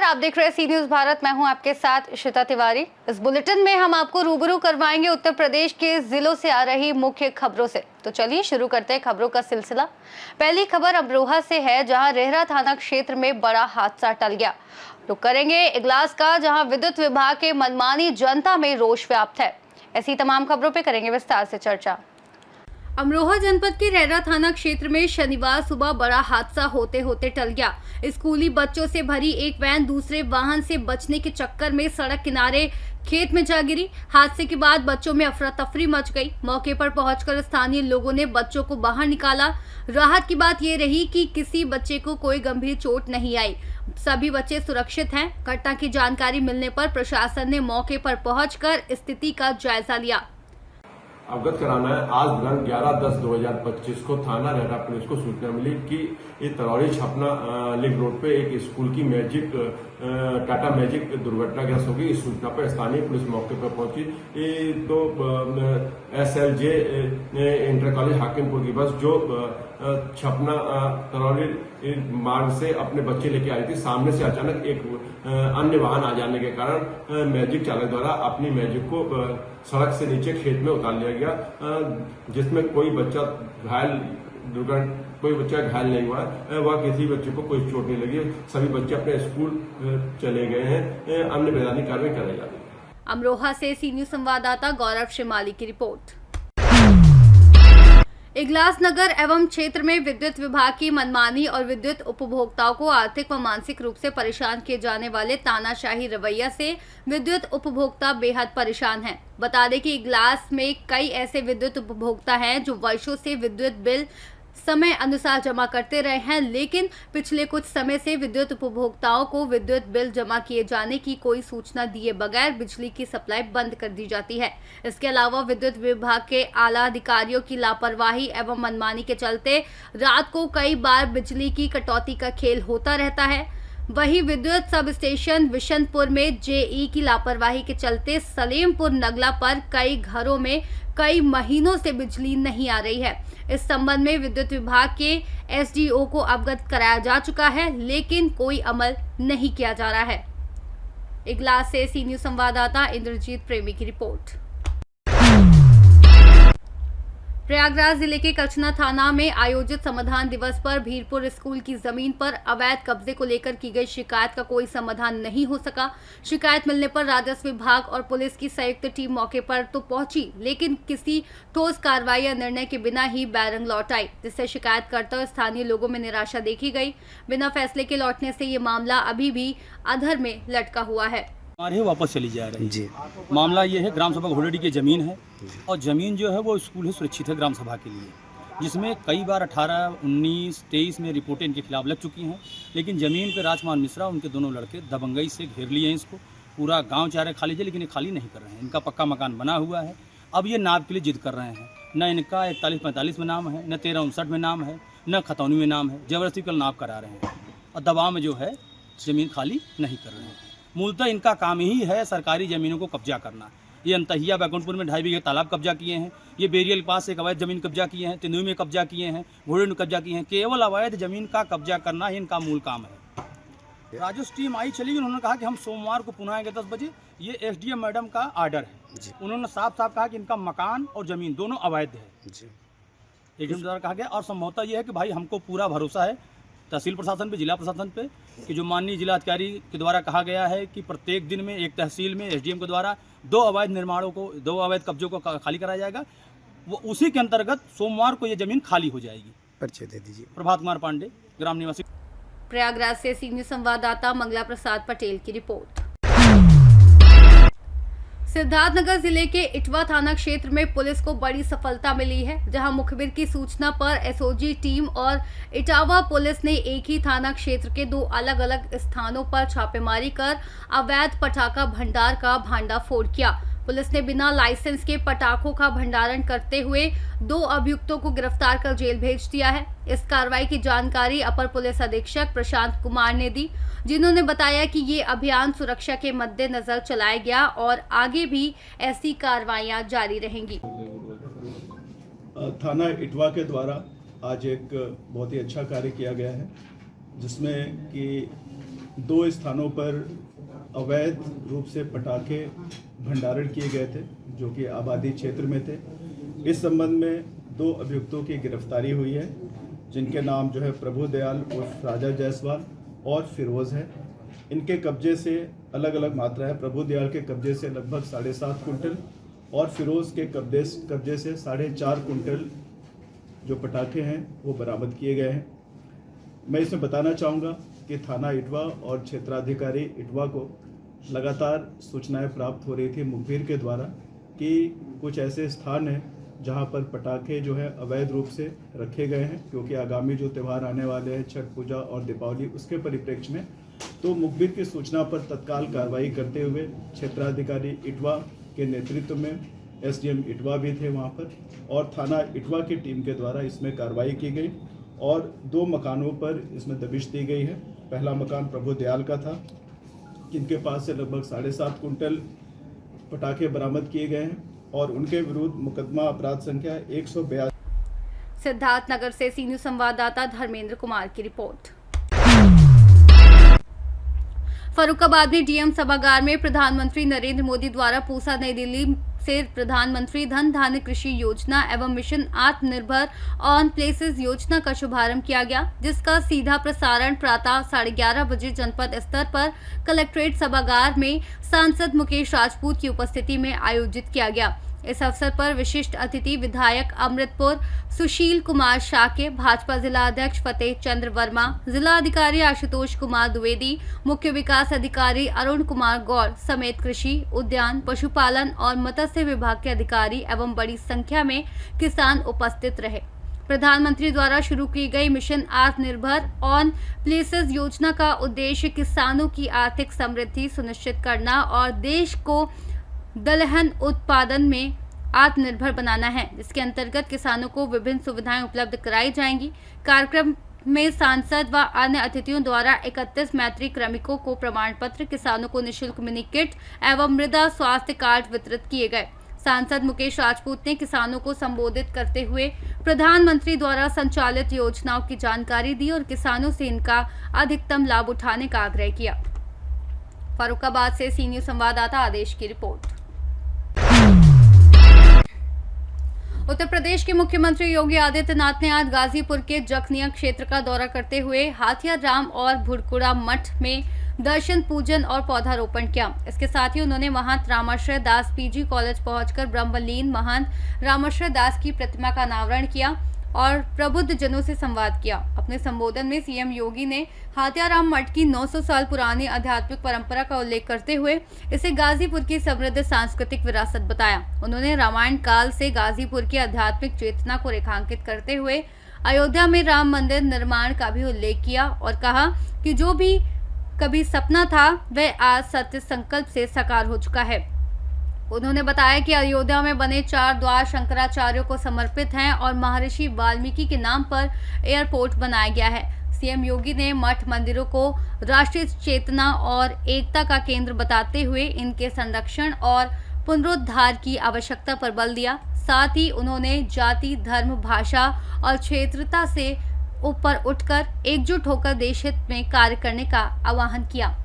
आप देख रहे हैं सी न्यूज भारत। मैं हूं आपके साथ इशिता तिवारी। इस बुलेटिन में हम आपको रूबरू करवाएंगे उत्तर प्रदेश के जिलों से आ रही मुख्य खबरों से। तो चलिए शुरू करते हैं खबरों का सिलसिला। पहली खबर अमरोहा से है, जहां रेहरा थाना क्षेत्र में बड़ा हादसा टल गया। रुक करेंगे इगलास का, जहां विद्युत विभाग के मनमानी जनता में रोष व्याप्त है। ऐसी तमाम खबरों पर करेंगे विस्तार से चर्चा। अमरोहा जनपद के रेहरा थाना क्षेत्र में शनिवार सुबह बड़ा हादसा होते होते टल गया। स्कूली बच्चों से भरी एक वैन दूसरे वाहन से बचने के चक्कर में सड़क किनारे खेत में जा गिरी। हादसे के बाद बच्चों में अफरा तफरी मच गई। मौके पर पहुंचकर स्थानीय लोगों ने बच्चों को बाहर निकाला। राहत की बात ये रही कि किसी बच्चे को कोई गंभीर चोट नहीं आई। सभी बच्चे सुरक्षित हैं। घटना की जानकारी मिलने पर प्रशासन ने मौके पर पहुंचकर स्थिति का जायजा लिया। अवगत कराना है, आज दिनांक 11/10/2025 को थाना रेहरा पुलिस को सूचना मिली कि ये तरौली छपना लिंक रोड पे एक स्कूल की टाटा मैजिक दुर्घटनाग्रस्त हो गई। इस सूचना पर स्थानीय पुलिस मौके पर पहुंची। तो SLJ इंटर कॉलेज हाकिमपुर की बस जो छपना तरौली मार्ग से अपने बच्चे लेके आई थी, सामने से अचानक एक अन्य वाहन आ जाने के कारण मैजिक चालक द्वारा अपनी मैजिक को सड़क से नीचे खेत में उतार लिया गया, जिसमें कोई बच्चा घायल नहीं हुआ है। वह किसी बच्चे को कोई चोट नहीं लगी। सभी बच्चे अपने स्कूल चले गए हैं। अन्य वैधानिक कार्रवाई कराई जा रही है। अमरोहा से सी न्यूज संवाददाता गौरव शिमाली की रिपोर्ट। इगलास नगर एवं क्षेत्र में विद्युत विभाग की मनमानी और विद्युत उपभोक्ताओं को आर्थिक व मानसिक रूप से परेशान किए जाने वाले तानाशाही रवैया से विद्युत उपभोक्ता बेहद परेशान हैं। बता दें कि इगलास में कई ऐसे विद्युत उपभोक्ता हैं जो वर्षों से विद्युत बिल समय अनुसार जमा करते रहे हैं, लेकिन पिछले कुछ समय से विद्युत उपभोक्ताओं को विद्युत बिल जमा किए जाने की कोई सूचना दिए बगैर बिजली की सप्लाई बंद कर दी जाती है। इसके अलावा विद्युत विभाग के आला अधिकारियों की लापरवाही एवं मनमानी के चलते रात को कई बार बिजली की कटौती का खेल होता रहता है। वहीं विद्युत सब स्टेशन विशनपुर में JE की लापरवाही के चलते सलेमपुर नगला पर कई घरों में कई महीनों से बिजली नहीं आ रही है। इस संबंध में विद्युत विभाग के SDO को अवगत कराया जा चुका है, लेकिन कोई अमल नहीं किया जा रहा है। इगलास से सी न्यूज संवाददाता इंद्रजीत प्रेमी की रिपोर्ट। प्रयागराज जिले के कचना थाना में आयोजित समाधान दिवस पर भीरपुर स्कूल की जमीन पर अवैध कब्जे को लेकर की गई शिकायत का कोई समाधान नहीं हो सका। शिकायत मिलने पर राजस्व विभाग और पुलिस की संयुक्त टीम मौके पर तो पहुंची, लेकिन किसी ठोस कार्रवाई या निर्णय के बिना ही बैरंग लौट आई, जिससे शिकायतकर्ता और स्थानीय लोगों में निराशा देखी गई। बिना फैसले के लौटने से ये मामला अभी भी अधर में लटका हुआ है। हमारे वापस चली जा रही जी। मामला ये है, ग्राम सभा घोड़ेडी की ज़मीन है और ज़मीन जो है वो स्कूल है सुरक्षित है ग्राम सभा के लिए, जिसमें कई बार 18, 19, 23 में रिपोर्टें इनके खिलाफ लग चुकी हैं, लेकिन ज़मीन पे राजकुमार मिश्रा उनके दोनों लड़के दबंगई से घेर लिए हैं इसको। पूरा गांव चाह रहे खाली है, लेकिन ये खाली नहीं कर रहे हैं। इनका पक्का मकान बना हुआ है। अब ये नाप के लिए जिद कर रहे हैं। न इनका 41-45 में नाम है, न 1359 में नाम है, न खतौनी में नाम है। जबरदस्ती कल नाप करा रहे हैं और दबाव में जो है ज़मीन खाली नहीं कर रहे हैं। मूलतः इनका काम ही है सरकारी ज़मीनों को कब्जा करना। ये अंतहिया बैकुंठपुर में 2.5 बीघे तालाब कब्जा किए हैं। ये बेरियल के पास एक अवैध ज़मीन कब्जा किए हैं। तिंदुई में कब्जा किए हैं। घोड़े में कब्जा किए हैं। केवल अवैध ज़मीन का कब्जा करना ही इनका मूल काम है। राजस्व टीम आई चली गई। उन्होंने कहा कि हम सोमवार को पुनः आएंगे 10 बजे। ये SDM मैडम का आर्डर है। उन्होंने साफ साफ कहा कि इनका मकान और ज़मीन दोनों अवैध है। ADM द्वारा कहा गया और संभवतः यह है कि भाई हमको पूरा भरोसा है तहसील प्रशासन पे, जिला प्रशासन पे, कि जो माननीय जिला अधिकारी के द्वारा कहा गया है कि प्रत्येक दिन में एक तहसील में SDM के द्वारा 2 अवैध कब्जों को खाली कराया जाएगा। वो उसी के अंतर्गत सोमवार को ये जमीन खाली हो जाएगी। परिचय दे दीजिए। प्रभात कुमार पांडे, ग्राम निवासी। प्रयागराज से सी न्यूज संवाददाता मंगला प्रसाद पटेल की रिपोर्ट। सिद्धार्थनगर जिले के इटवा थाना क्षेत्र में पुलिस को बड़ी सफलता मिली है, जहां मुखबिर की सूचना पर SOG टीम और इटावा पुलिस ने एक ही थाना क्षेत्र के 2 अलग अलग स्थानों पर छापेमारी कर अवैध पटाखा भंडार का भांडाफोड़ किया। पुलिस ने बिना लाइसेंस के पटाखों का भंडारण करते हुए 2 अभियुक्तों को गिरफ्तार कर जेल भेज दिया है। इस कार्रवाई की जानकारी अपर पुलिस अधीक्षक प्रशांत कुमार ने दी, जिन्होंने बताया कि ये अभियान सुरक्षा के मद्देनजर चलाया गया और आगे भी ऐसी कार्रवाइयां जारी रहेंगी। थाना इटवा के द्वारा आज एक बहुत ही अच्छा कार्य किया गया है, जिसमें कि 2 स्थानों पर अवैध रूप से पटाखे भंडारण किए गए थे जो कि आबादी क्षेत्र में थे। इस संबंध में 2 अभियुक्तों की गिरफ्तारी हुई है, जिनके नाम जो है प्रभु दयाल उर्फ राजा जायसवाल और फिरोज है। इनके कब्जे से अलग अलग मात्रा है। प्रभु दयाल के कब्जे से लगभग 7.5 कुंटल और फिरोज के कब्जे से 4.5 कुंटल जो पटाखे हैं वो बरामद किए गए हैं। मैं इसमें बताना चाहूँगा कि थाना इटवा और क्षेत्राधिकारी इटवा को लगातार सूचनाएं प्राप्त हो रही थी मुखबिर के द्वारा कि कुछ ऐसे स्थान हैं जहां पर पटाखे जो है अवैध रूप से रखे गए हैं, क्योंकि आगामी जो त्यौहार आने वाले हैं छठ पूजा और दीपावली, उसके परिप्रेक्ष्य में तो मुखबिर की सूचना पर तत्काल कार्रवाई करते हुए क्षेत्राधिकारी इटवा के नेतृत्व में एसडीएम इटवा भी थे वहां पर और थाना इटवा की टीम के द्वारा इसमें कार्रवाई की गई और 2 मकानों पर इसमें दबिश दी गई है। पहला मकान प्रभु दयाल का था, जिनके पास से लगभग 7.5 कुंटल पटाखे बरामद किए गए हैं और उनके विरुद्ध मुकदमा अपराध संख्या 182। सिद्धार्थनगर से सी न्यूज संवाददाता धर्मेंद्र कुमार की रिपोर्ट। फर्रुखाबाद में डीएम सभागार में प्रधानमंत्री नरेंद्र मोदी द्वारा पूसा नई दिल्ली से प्रधानमंत्री धन धान्य कृषि योजना एवं मिशन आत्मनिर्भर ऑन प्लेसेस योजना का शुभारंभ किया गया, जिसका सीधा प्रसारण प्रातः 11:30 बजे जनपद स्तर पर कलेक्ट्रेट सभागार में सांसद मुकेश राजपूत की उपस्थिति में आयोजित किया गया। इस अवसर पर विशिष्ट अतिथि विधायक अमृतपुर सुशील कुमार शाक्य, भाजपा जिला अध्यक्ष फतेह चंद्र वर्मा, जिला अधिकारी आशुतोष कुमार द्विवेदी, मुख्य विकास अधिकारी अरुण कुमार गौर समेत कृषि, उद्यान, पशुपालन और मत्स्य विभाग के अधिकारी एवं बड़ी संख्या में किसान उपस्थित रहे। प्रधानमंत्री द्वारा शुरू की गई मिशन आत्मनिर्भर ऑन प्लेसेस योजना का उद्देश्य किसानों की आर्थिक समृद्धि सुनिश्चित करना और देश को दलहन उत्पादन में आत्मनिर्भर बनाना है, जिसके अंतर्गत किसानों को विभिन्न सुविधाएं उपलब्ध कराई जाएंगी। कार्यक्रम में सांसद व अन्य अतिथियों द्वारा 31 मैत्री क्रमिकों को प्रमाण पत्र, किसानों को निःशुल्क मिनी किट एवं मृदा स्वास्थ्य कार्ड वितरित किए गए। सांसद मुकेश राजपूत ने किसानों को संबोधित करते हुए प्रधानमंत्री द्वारा संचालित योजनाओं की जानकारी दी और किसानों से इनका अधिकतम लाभ उठाने का आग्रह किया। फर्रुखाबाद से सी न्यूज संवाददाता आदेश की रिपोर्ट। उत्तर प्रदेश के मुख्यमंत्री योगी आदित्यनाथ ने आज गाजीपुर के जखनिया क्षेत्र का दौरा करते हुए हाथिया राम और भुड़कुड़ा मठ में दर्शन पूजन और पौधारोपण किया। इसके साथ ही उन्होंने महंत रामाश्रय दास पीजी कॉलेज पहुंचकर ब्रह्मलीन महंत रामाश्रय दास की प्रतिमा का अनावरण किया और प्रबुद्ध जनों से संवाद किया। अपने संबोधन में सीएम योगी ने हाथियाराम मठ की 900 साल पुरानी आध्यात्मिक परंपरा का उल्लेख करते हुए इसे गाजीपुर की समृद्ध सांस्कृतिक विरासत बताया। उन्होंने रामायण काल से गाजीपुर की आध्यात्मिक चेतना को रेखांकित करते हुए अयोध्या में राम मंदिर निर्माण का भी उल्लेख किया और कहा कि जो भी कभी सपना था वह आज सत्य संकल्प से साकार हो चुका है। उन्होंने बताया कि अयोध्या में बने 4 द्वार शंकराचार्यों को समर्पित हैं और महर्षि वाल्मीकि के नाम पर एयरपोर्ट बनाया गया है। सीएम योगी ने मठ मंदिरों को राष्ट्रीय चेतना और एकता का केंद्र बताते हुए इनके संरक्षण और पुनरुद्धार की आवश्यकता पर बल दिया। साथ ही उन्होंने जाति, धर्म, भाषा और क्षेत्रता से ऊपर उठकर एकजुट होकर देश हित में कार्य करने का आह्वान किया।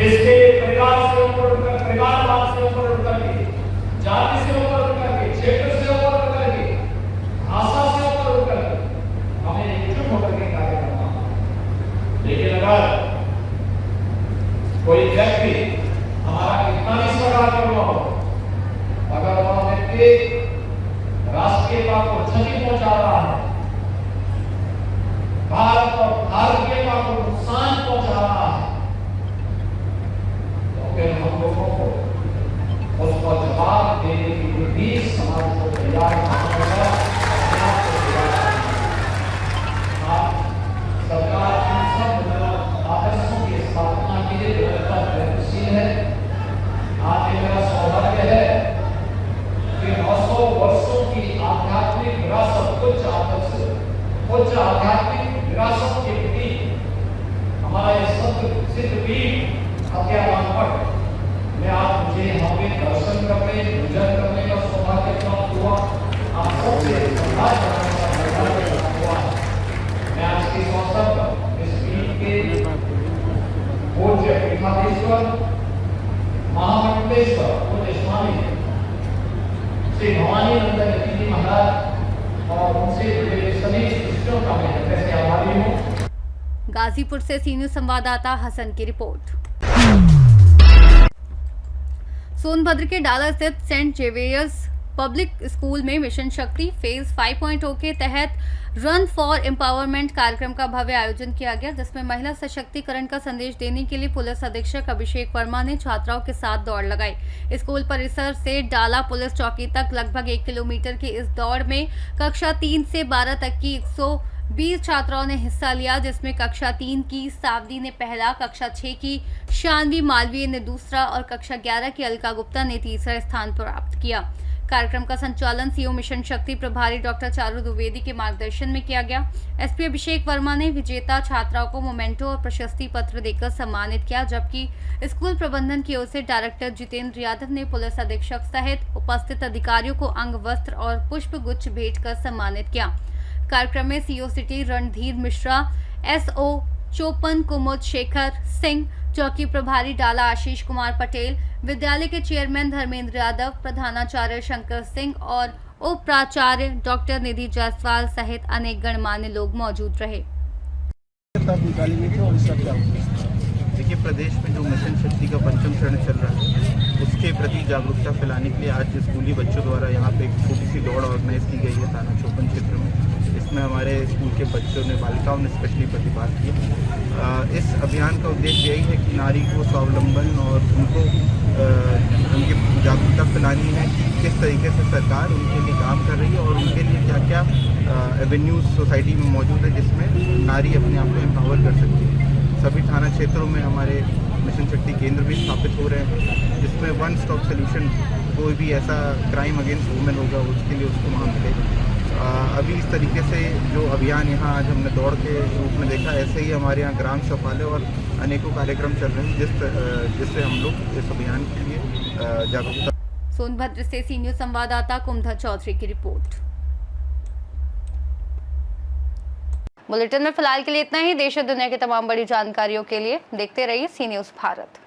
इसके परिवार से ऊपर उठकर, परिवारवाद से ऊपर उठकर के, जाति से ऊपर उठकर के, क्षेत्र से ऊपर उठकर के, भाषा से ऊपर उठकर के हमें एकजुट होकर के कार्य करना है। लेकिन अगर कोई व्यक्ति हमारा कितना भी सरकार कर रहा हो, अगर वह व्यक्ति राष्ट्रीयता को क्षति पहुंचा रहा है, भारत और भारतीयता को नुकसान पहुंचा रहा है, फिर हम लोगों को उसका जवाब देने के लिए भी समाज को तैयार होगा। सरकार इन सब आदर्शों की स्थापना के लिए निरंतर प्रयत्नशील है। आज मेरा सौभाग्य है कि 900 वर्षों की आध्यात्मिक विरासत, उच्च आध्यात्मिक विरासत के प्रति हमारा ये सिद्ध पीठ हाथियाराम मठ कामेश्वर महामंडलेश्वर पूज्य स्वामी श्री भवानी नंदन जी महाराज और उनसे जुड़े सभी शिष्यों का मैं हृदय से आभारी हूँ। गाजीपुर से सी न्यूज संवाददाता हसन की रिपोर्ट। सोनभद्र के डाला स्थित सेंट जेवियर्स पब्लिक स्कूल में मिशन शक्ति फेज 5.0 के तहत रन फॉर एम्पावरमेंट कार्यक्रम का भव्य आयोजन किया गया, जिसमें महिला सशक्तिकरण का संदेश देने के लिए पुलिस अधीक्षक अभिषेक वर्मा ने छात्राओं के साथ दौड़ लगाई। स्कूल परिसर से डाला पुलिस चौकी तक लगभग 1 किलोमीटर की इस दौड़ में कक्षा 3 से 12 तक की 120 छात्राओं ने हिस्सा लिया, जिसमें कक्षा 3 की सावनी ने पहला, कक्षा 6 की शानवी मालवीय ने दूसरा और कक्षा 11 की अलका गुप्ता ने तीसरा स्थान प्राप्त किया। कार्यक्रम का संचालन सीओ मिशन शक्ति प्रभारी डॉक्टर चारू द्विवेदी के मार्गदर्शन में किया गया। एसपी अभिषेक वर्मा ने विजेता छात्राओं को मोमेंटो और प्रशस्ति पत्र देकर सम्मानित किया, जबकि स्कूल प्रबंधन की ओर से डायरेक्टर जितेंद्र यादव ने पुलिस अधीक्षक सहित उपस्थित अधिकारियों को अंग वस्त्र और पुष्प गुच्छ भेंट कर सम्मानित किया। कार्यक्रम में CO city Randhir Mishra, SO Chopan Kumud Shekhar Singh, चौकी प्रभारी डाला आशीष कुमार पटेल, विद्यालय के चेयरमैन धर्मेंद्र यादव, प्रधानाचार्य शंकर सिंह और उप प्राचार्य डॉक्टर निधि जायसवाल सहित अनेक गणमान्य लोग मौजूद रहे। देखिए, प्रदेश में जो मिशन शक्ति का 5वां चरण चल रहा है, उसके प्रति जागरूकता फैलाने के लिए आज स्कूली बच्चों द्वारा यहाँ पे एक छोटी सी दौड़ ऑर्गेनाइज की गई है थाना चौपन क्षेत्र में। इसमें हमारे स्कूल के बच्चों ने, बालिकाओं ने स्पेशली प्रतिभाग किया। इस अभियान का उद्देश्य यही है कि नारी को स्वावलंबन और उनको उनकी जागरूकता फैलानी है कि किस तरीके से सरकार उनके लिए काम कर रही है और उनके लिए क्या क्या एवेन्यूज सोसाइटी में मौजूद है जिसमें नारी अपने आप को एम्पावर कर सकती है। सभी थाना क्षेत्रों में हमारे मिशन शक्ति केंद्र भी स्थापित हो रहे हैं, जिसमें वन स्टॉप सोल्यूशन, कोई भी ऐसा क्राइम अगेंस्ट वुमेन होगा उसके लिए उसको वहाँ मिलेगा। अभी इस तरीके से जो अभियान यहाँ आज हमने दौड़ के रूप में देखा, ऐसे ही हमारे यहाँ ग्राम शौचालय और अनेकों कार्यक्रम चल रहे हैं जिससे हम लोग इस अभियान के लिए जागरूकता। सोनभद्र से सी न्यूज संवाददाता कुमधा चौधरी की रिपोर्ट। बुलेटिन में फिलहाल के लिए इतना ही। देश और दुनिया की तमाम बड़ी जानकारियों के लिए देखते रहिए सी न्यूज भारत।